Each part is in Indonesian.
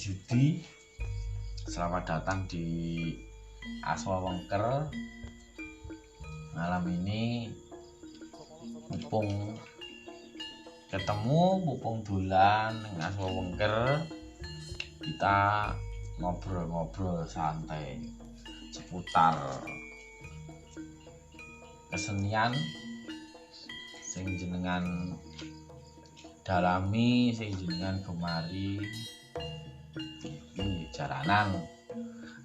Mas Yudi. Selamat datang di Aswa Wengker. Malam ini mumpung ketemu, mumpung dolan nang Aswa Wengker, kita ngobrol-ngobrol santai seputar kesenian sing jenengan dalami, sing jenengan gemari, jaranan,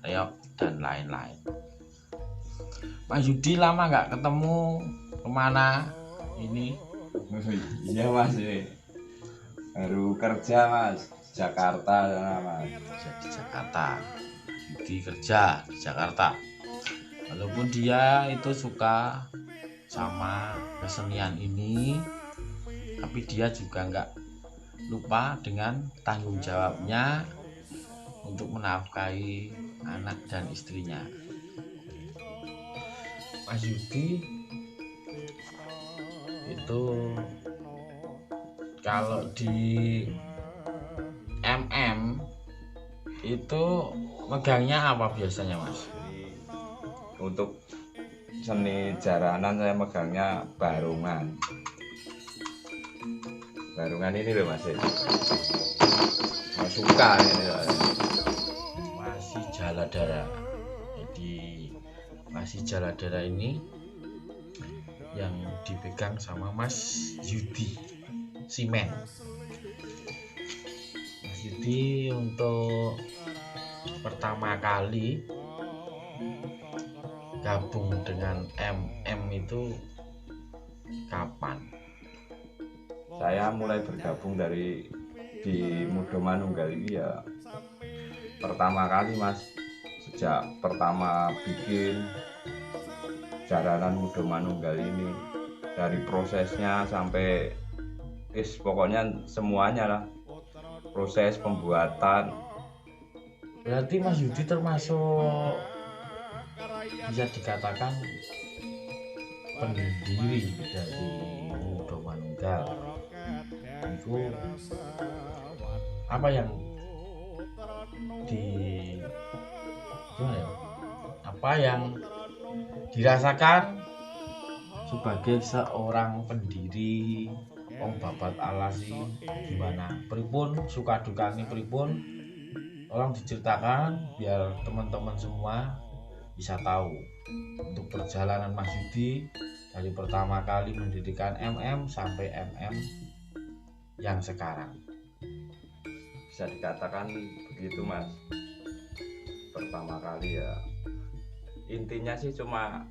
reok dan lain-lain. Mas Yudi lama nggak ketemu, kemana ini? Iya mas, ini baru kerja mas, Jakarta sana mas. Di Jakarta. Mas Yudi kerja di Jakarta. Walaupun dia itu suka sama kesenian ini, tapi dia juga nggak lupa dengan tanggung jawabnya untuk menafkahi anak dan istrinya. Mas Yudi itu kalau di MM itu megangnya apa biasanya, Mas? Untuk seni jaranan saya megangnya barungan. Barungan ini loh mas, suka ini Masih Jaladara. Jadi masih Jaladara ini yang dipegang sama Mas Yudi Simen. Mas Yudi untuk pertama kali gabung dengan MM itu kapan? saya mulai bergabung dari di Mudo Manunggal ini ya pertama kali mas, sejak pertama bikin jaranan Mudo Manunggal ini, dari prosesnya sampai pokoknya semuanya lah, proses pembuatan. Berarti Mas Yudi termasuk bisa dikatakan pendiri dari Mudo Manunggal. Itu apa yang dirasakan sebagai seorang pendiri Om Babat Alasi, gimana? Pripun suka dukanya pripun? Tolong diceritakan biar teman-teman semua bisa tahu untuk perjalanan Mas Yudi dari pertama kali mendirikan MM sampai MM yang sekarang. Bisa dikatakan begitu mas. Pertama kali ya intinya sih cuma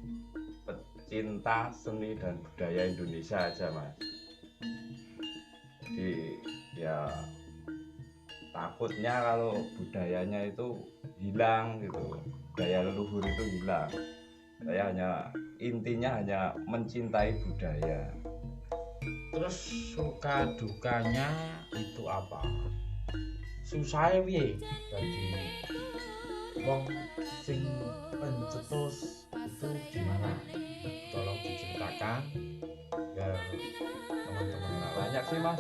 pecinta seni dan budaya Indonesia aja mas. Jadi ya takutnya kalau budayanya itu hilang gitu, budaya leluhur itu hilang. Saya intinya hanya mencintai budaya. Terus suka dukanya itu apa? Susah piye dadi wong sing pencetus itu gimana? Tolong diceritakan biar teman-teman tahu. Banyak sih mas,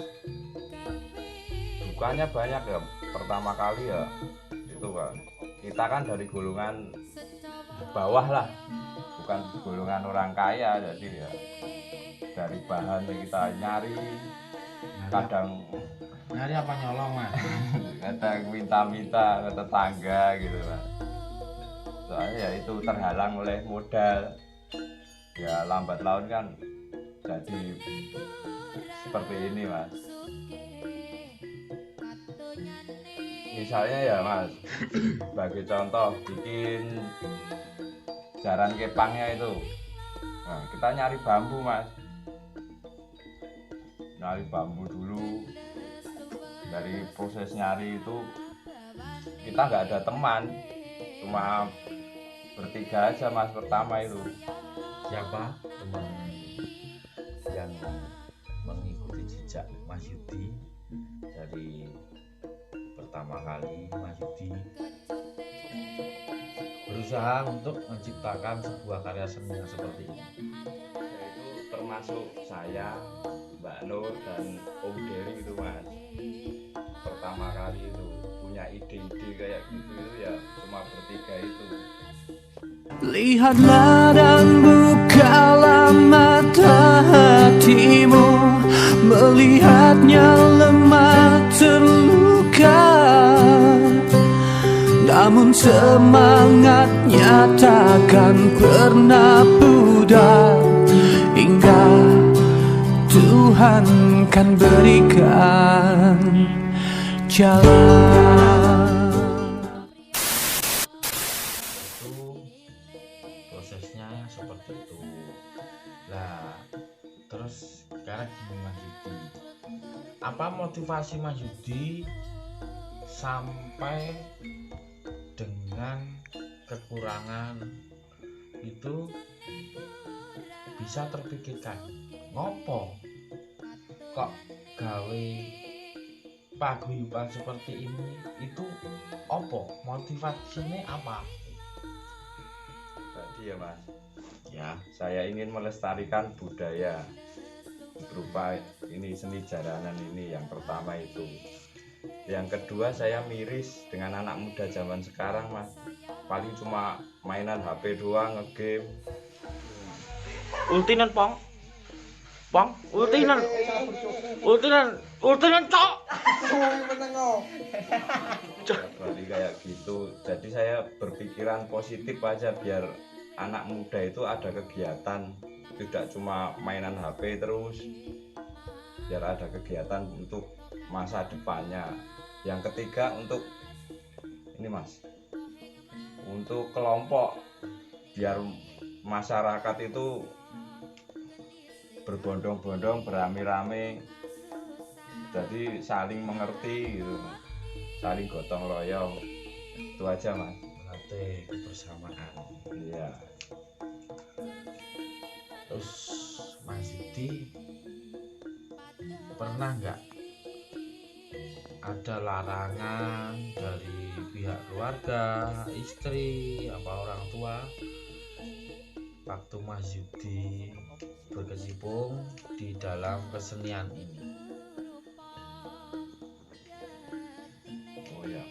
dukanya banyak ya. Pertama kali ya itu kan kita kan dari golongan bawah lah, bukan golongan orang kaya, jadi ya dari bahan yang kita nyari kadang apa nyolong mas? kadang minta-minta ke tetangga gitu kan, soalnya ya itu terhalang oleh modal. Ya lambat laun kan jadi seperti ini mas. Misalnya ya mas, sebagai contoh bikin jaran kepangnya itu, nah, kita nyari bambu mas, nyari bambu dulu. Dari proses nyari itu kita nggak ada teman, cuma bertiga aja mas pertama itu. Siapa teman yang mengikuti jejak Mas Yudi dari pertama kali Mas Yudi berusaha untuk menciptakan sebuah karya seni yang seperti ini? Yaitu termasuk saya, Mbak Nur dan Om Dery itu mas. pertama kali itu punya ide-ide kayak gitu itu ya cuma bertiga itu. Lihatlah dan bukalah mata hatimu, melihatnya lemah terluka, namun semangatnya takkan pernah pudar hingga Tuhan kan berikan jalan. Itu prosesnya seperti itu. Nah, terus sekarang gini Mas Yudi, apa motivasi Mas Yudi sampai dengan kekurangan itu bisa terpikirkan ngopo kok gawe paguyuban seperti ini, itu opo motivasinya apa? Tadi ya Mas, Ya, saya ingin melestarikan budaya berupa ini seni jaranan ini yang pertama itu. Yang kedua saya miris dengan anak muda zaman sekarang Mas, paling cuma mainan HP doang, ngegame. ultinan pong ultinan cok. Balik kayak gitu. Jadi saya berpikiran positif aja biar anak muda itu ada kegiatan, tidak cuma mainan HP terus, biar ada kegiatan untuk masa depannya. Yang ketiga untuk ini Mas, untuk kelompok, biar masyarakat itu berbondong-bondong, beramai-ramai, jadi saling mengerti gitu, saling gotong royong. Itu aja Mas. Melatih kebersamaan. Iya. Terus Mas Yudi pernah nggak ada larangan dari pihak keluarga, istri, apa orang tua waktu Mas Yudi berkecimpung di dalam kesenian ini? Oh ya,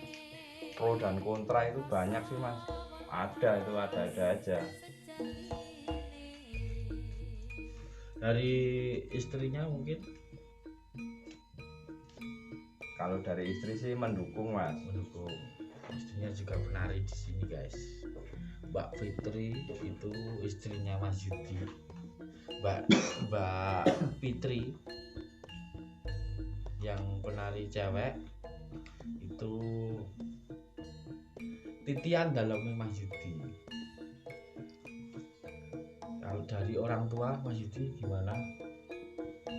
pro dan kontra itu banyak sih Mas. Ada itu ada aja. Dari istrinya mungkin Kalau dari istri sih mendukung Mas. mendukung. Istrinya juga penari di sini guys. Mbak Fitri itu istrinya Mas Yudi. Mbak Fitri yang penari cewek itu titian dalamnya Mas Yudi. Kalau dari orang tua Mas Yudi gimana?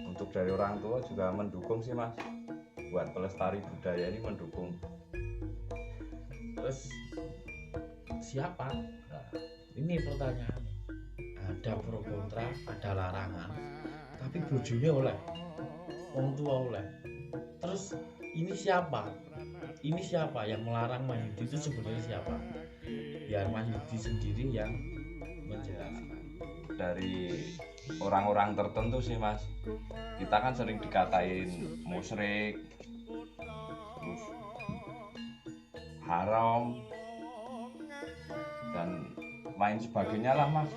Untuk dari orang tua juga mendukung sih Mas. Buat pelestari budaya ini mendukung. Terus siapa? Nah, ini pertanyaan. Ada pro kontra, ada larangan. Tapi bojone oleh, orang tua oleh. Terus ini siapa? Ini siapa yang melarang Mas Yudi itu sebenarnya siapa? Biar Mas Yudi sendiri yang menjelaskan. Dari orang-orang tertentu sih Mas. Kita kan sering dikatain musyrik, terus haram, dan lain sebagainya lah Mas.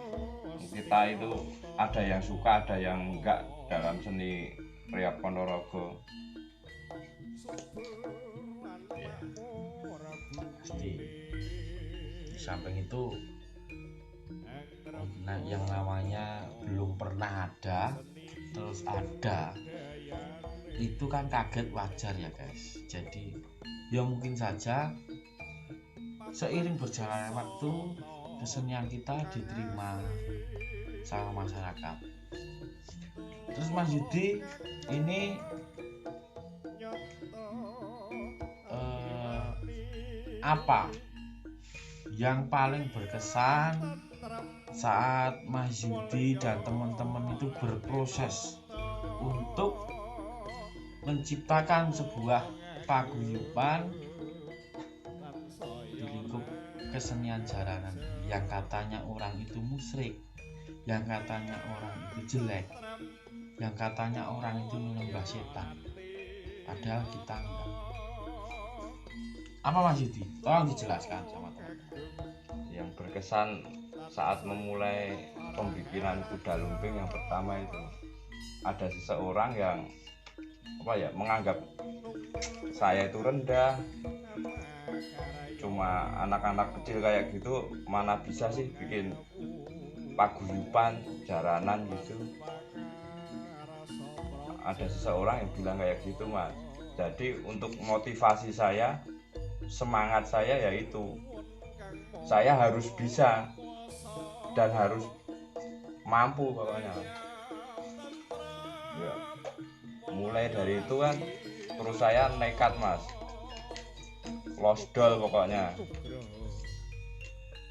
Kita itu ada yang suka, ada yang enggak dalam seni Riap Ponorogo. Ya, pasti. Di samping itu, nah yang namanya belum pernah ada, terus ada, itu kan kaget wajar ya guys. Jadi ya mungkin saja seiring berjalannya waktu kesenian kita diterima sama masyarakat. Terus Mas Yudi ini apa yang paling berkesan saat Mas Yudi dan teman-teman itu berproses untuk menciptakan sebuah paguyuban di lingkup kesenian jaranan yang katanya orang itu musyrik, yang katanya orang itu jelek, yang katanya orang itu menyembah setan, padahal kita enggak. Apa Mas Yudi? Tolong dijelaskan sama teman. Yang berkesan saat memulai pembikinan kuda lumping yang pertama itu, ada seseorang yang menganggap saya itu rendah, cuma anak-anak kecil kayak gitu mana bisa sih bikin paguyuban jaranan gitu. Ada seseorang yang bilang kayak gitu Mas. Jadi untuk motivasi saya, semangat saya yaitu saya harus bisa dan harus mampu pokoknya ya. Mulai dari itu kan terus saya nekat Mas, losdol pokoknya.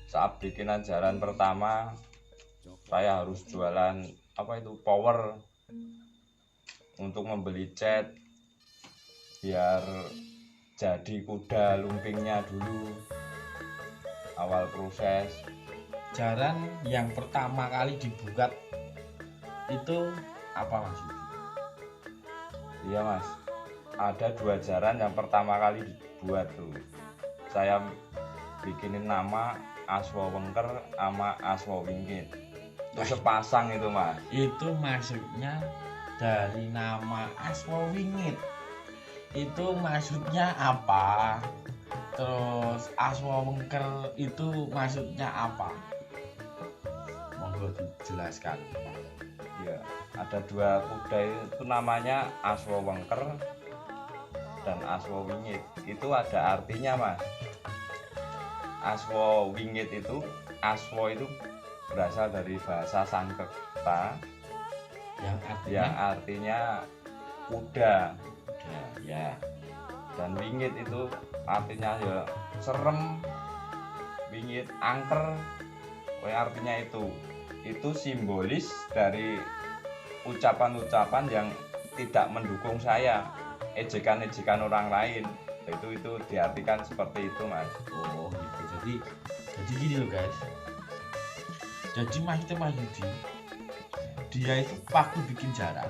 Saat bikinan jaran pertama saya harus jualan power untuk membeli cat biar jadi kuda lumpingnya dulu. Awal proses Jaran yang pertama kali dibuat itu apa Mas Yudi? iya Mas, ada 2 jaran yang pertama kali dibuat tuh. Saya bikinin nama Aswawengker sama Aswawingit. Itu sepasang itu Mas. Itu maksudnya dari nama Aswawingit. Itu maksudnya apa? Terus Aswawengker itu maksudnya apa? Monggo dijelaskan. Ya, ada 2 kuda itu namanya Aswawengker dan Aswawingit. Itu ada artinya Mas. Aswawingit itu, Aswa itu berasal dari bahasa Sanskerta yang artinya kuda. Ya. Dan wingit itu artinya ya serem, wingit angker, artinya itu simbolis dari ucapan-ucapan yang tidak mendukung saya, ejekan-ejekan orang lain. Itu diartikan seperti itu Mas. Oh gitu. Jadi gini loh guys. Jadi Mas Yudi dia itu waktu bikin jaran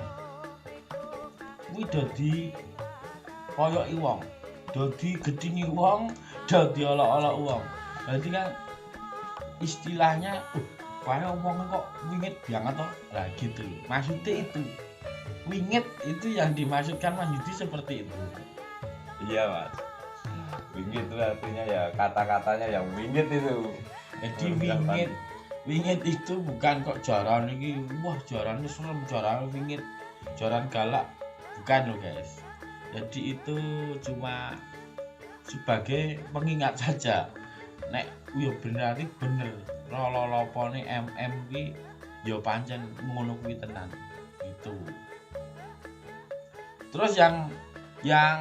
kuwi dadi koyoki wong, dadi gedhingi wong, dadi olok-olok wong. Berarti kan istilahnya kaya wong kok wingit banget toh. Lah gitu. Maksudnya itu. Wingit itu yang dimaksudkan Mas Yudi seperti itu. Iya Mas. Wingit itu artinya ya kata-katanya yang wingit itu. Jadi wingit itu bukan kok jaran ini, wah jarannya serem, jaran wingit, jaran galak, bukan loh guys. Jadi itu cuma sebagai pengingat saja. Nek yo berarti bener lolopone ki yo pancen ngono kuwi tenan. Gitu. Terus yang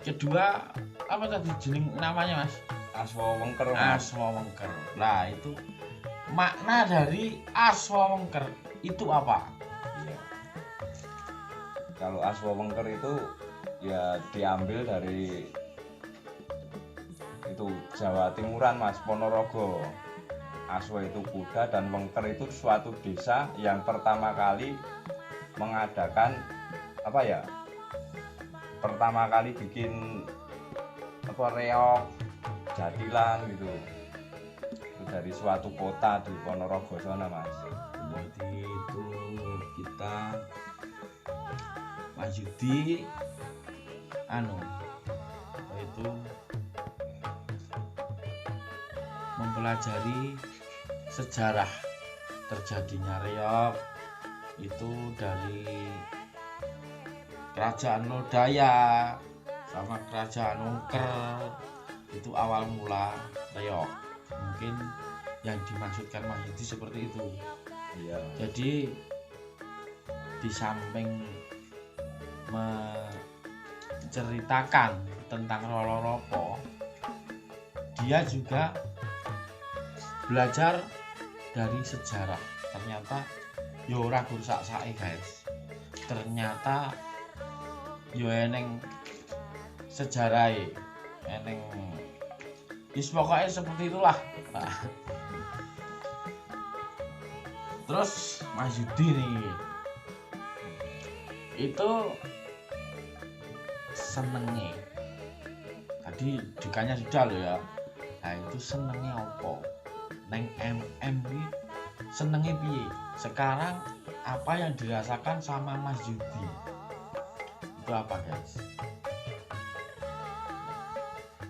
kedua apa tadi jeneng namanya Mas? Aswawengker. Aswawengker. Nah itu makna dari Aswawengker itu apa? Iya. Kalau Aswawengker itu ya diambil dari itu Jawa Timuran Mas, Ponorogo. Aswa itu kuda dan wengker itu suatu desa yang pertama kali mengadakan pertama kali bikin reog jadilan gitu. Itu dari suatu kota di Ponorogo sana Mas. Jadi itu kita Mas Yudi itu mempelajari sejarah terjadinya reog itu dari kerajaan Lodaya sama kerajaan Wengker. Itu awal mula reog. Mungkin yang dimaksudkan Mas Yudi seperti itu. Iya. Jadi di samping menceritakan tentang Roloropo, dia juga belajar dari sejarah. Ternyata yo ora sak-sake guys. Ternyata yo eneng sejarahe, eneng pokoknya seperti itulah. Terus Mas Yudi nih itu senenge Tadi dukanya sudah loh ya. Nah itu senengnya apa? Neng MM ini senengnya piye? Sekarang apa yang dirasakan sama Mas Yudi? Itu apa guys?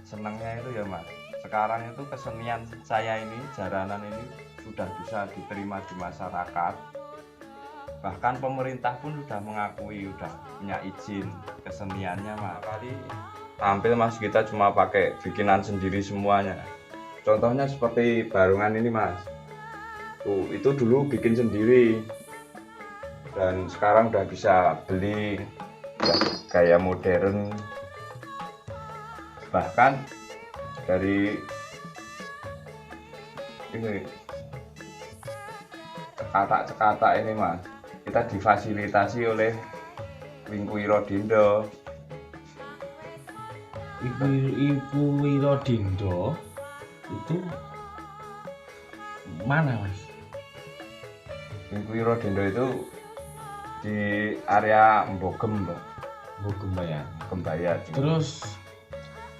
Senangnya itu ya Mas, sekarang itu kesenian saya ini, jaranan ini sudah bisa diterima di masyarakat. Bahkan pemerintah pun sudah mengakui, sudah punya izin keseniannya Mas. Kali tampil Mas kita cuma pakai bikinan sendiri semuanya. Contohnya seperti barungan ini Mas. Tuh, itu dulu bikin sendiri. Dan sekarang udah bisa beli ya, gaya modern. Bahkan dari ini cekatak-cekatak ini Mas, kita difasilitasi oleh Wingku Wirodindo. Ibu Wirodindo itu mana Mas? Wingku Wirodindo itu di area Mbogem, Gembaya. Gembaya. Terus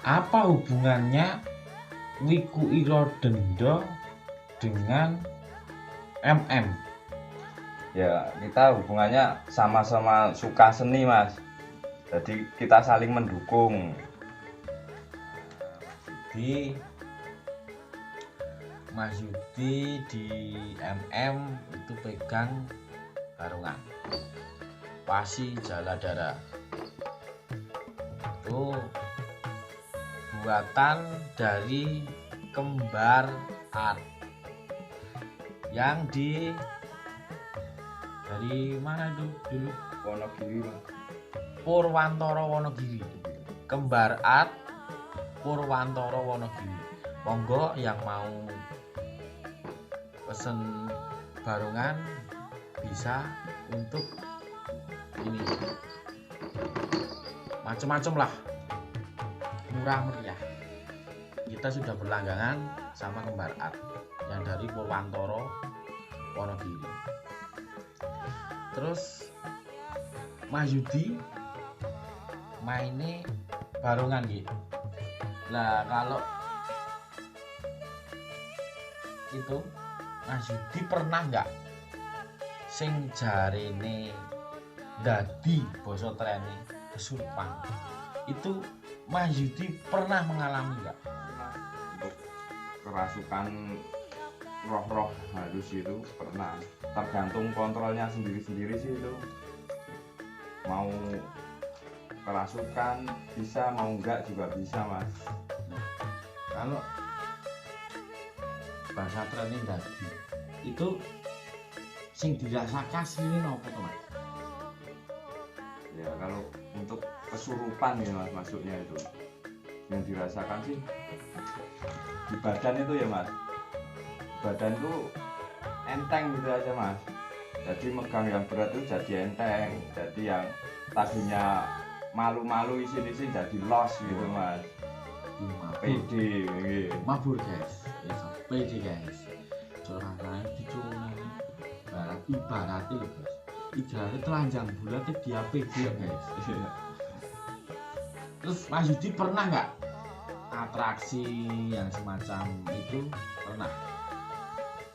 apa hubungannya Wiku Wirodindo dengan MM? Ya, kita hubungannya sama-sama suka seni Mas. Jadi kita saling mendukung. Di Mas Yudi di MM itu pegang barungan Pasi Jaladara itu buatan dari Kembar Art yang dari mana itu dulu? Wonogiri Mas. Purwantoro Wonogiri. Kembar Art Purwantoro Wonogiri. Monggo yang mau pesen barungan bisa untuk ini macam-macam lah, murah meriah. Kita sudah berlangganan sama Kembar Art yang dari Purwantoro Wonogiri. Terus Mas Yudi mainnya barungan gitu. Nah kalau itu Mas Yudi pernah nggak sing jarene dadi basa trene kesurupan? Itu Mas Yudi pernah mengalami nggak? Untuk kerasukan roh-roh halus itu pernah, tergantung kontrolnya sendiri-sendiri sih itu. Mau kerasukan bisa, mau enggak juga bisa Mas. Kalau bahasa trene dadi itu sing dirasakan sini nopo to Mas? Ya kalau untuk kesurupan ya Mas, masuknya itu yang dirasakan sih di badan itu ya Mas. Badan tuh enteng gitu aja Mas. Jadi megang yang berat itu jadi enteng. Jadi yang tadinya malu-malu isi-isi jadi los gitu Mas. PD gitu. Mabur guys, ya PD guys. Curang lain dicurang. Barat ibaratnya loh guys. Ibaratnya telanjang bulat dia PD guys. Terus Mas Yudi pernah nggak atraksi yang semacam itu? Pernah?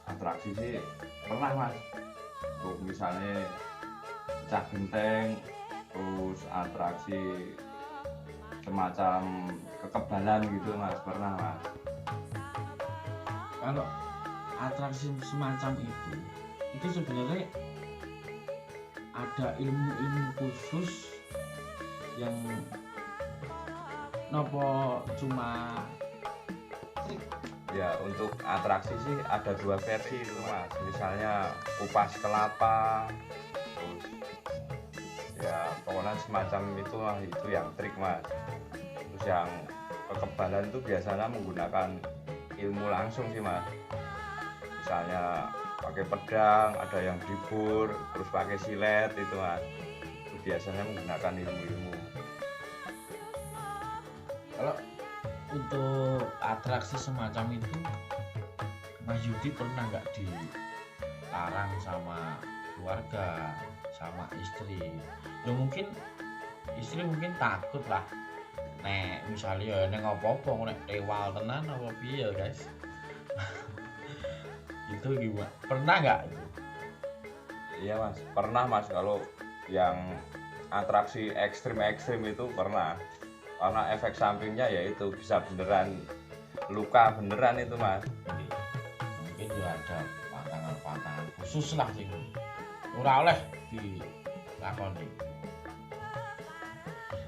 Atraksi sih pernah Mas. Untuk misalnya pecah genteng, terus atraksi semacam kekebalan gitu Mas, pernah Mas. Kalau atraksi semacam itu sebenarnya ada ilmu-ilmu khusus yang nopo cuma trik. Ya untuk atraksi sih ada dua versi itu Mas. Misalnya kupas kelapa, terus ya pokoknya semacam itu lah, itu yang trik Mas. Terus yang kekebalan itu biasanya menggunakan ilmu langsung sih Mas. Misalnya pakai pedang, ada yang dibur, terus pakai silet itu Mas. Itu biasanya menggunakan ilmu-ilmu. Kalau untuk atraksi semacam itu Mas Yudi pernah nggak dilarang sama keluarga, sama istri? Ya mungkin istri mungkin takut lah nek misalnya nek apa-apa nek tewal tenan apa piye guys. Itu gimana, pernah nggak itu? Iya mas, pernah mas. Kalau yang atraksi ekstrim itu pernah, karena efek sampingnya ya itu bisa beneran luka beneran itu mas. Mungkin juga ada pantangan khusus lah sih, ora oleh dilakoni.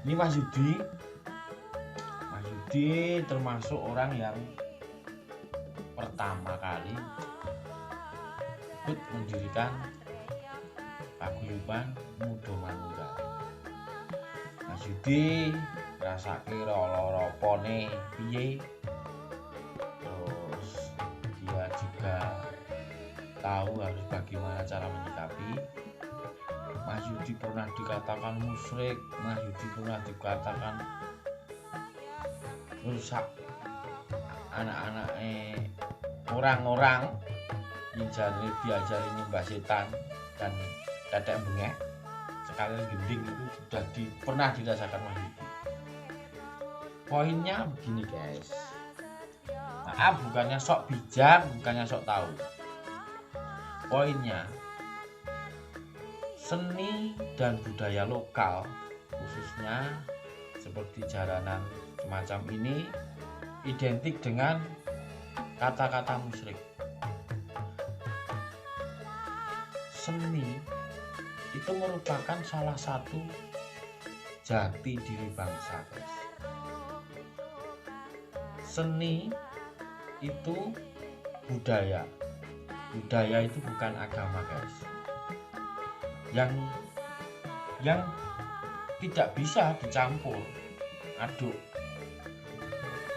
Ini Mas Yudi termasuk orang yang pertama kali ikut mendirikan paguyuban Muda Manunggal. Mas Yudi ngrasake lara-rapane piye, terus dia juga tahu harus bagaimana cara menyikapi. Mas Yudi pernah dikatakan musyrik, Mas Yudi pernah dikatakan rusak anak-anak orang-orang yang diajari nyembah setan dan tetek bengek sekali gending itu sudah pernah dirasakan Mas Yudi. Poinnya begini guys, maaf bukannya sok bijak, bukannya sok tahu. Poinnya, seni dan budaya lokal khususnya seperti jaranan semacam ini identik dengan kata-kata musyrik. Seni itu merupakan salah satu jati diri bangsa guys. Seni itu budaya itu bukan agama guys, yang tidak bisa dicampur aduk.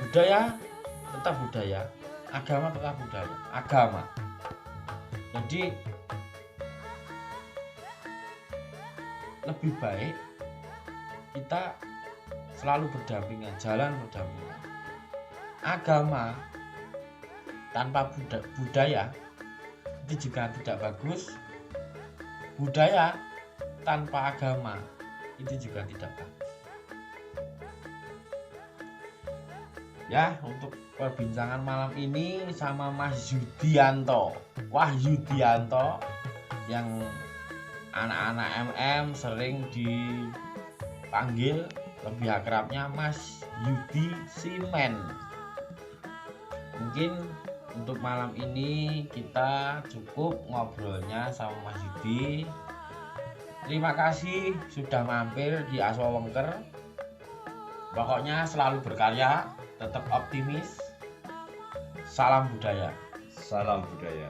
Budaya tetap budaya, agama tetap agama. Jadi lebih baik kita selalu berdampingan, jalan berdampingan. Agama tanpa budaya itu juga tidak bagus. Budaya tanpa agama itu juga tidak bagus. Ya, untuk perbincangan malam ini sama Mas Wahyudianto yang anak-anak MM sering dipanggil lebih akrabnya Mas Yudi Simen. Mungkin untuk malam ini kita cukup ngobrolnya sama Mas Yudi. Terima kasih sudah mampir di Aswawengker. Pokoknya selalu berkarya, tetap optimis. Salam budaya. Salam budaya.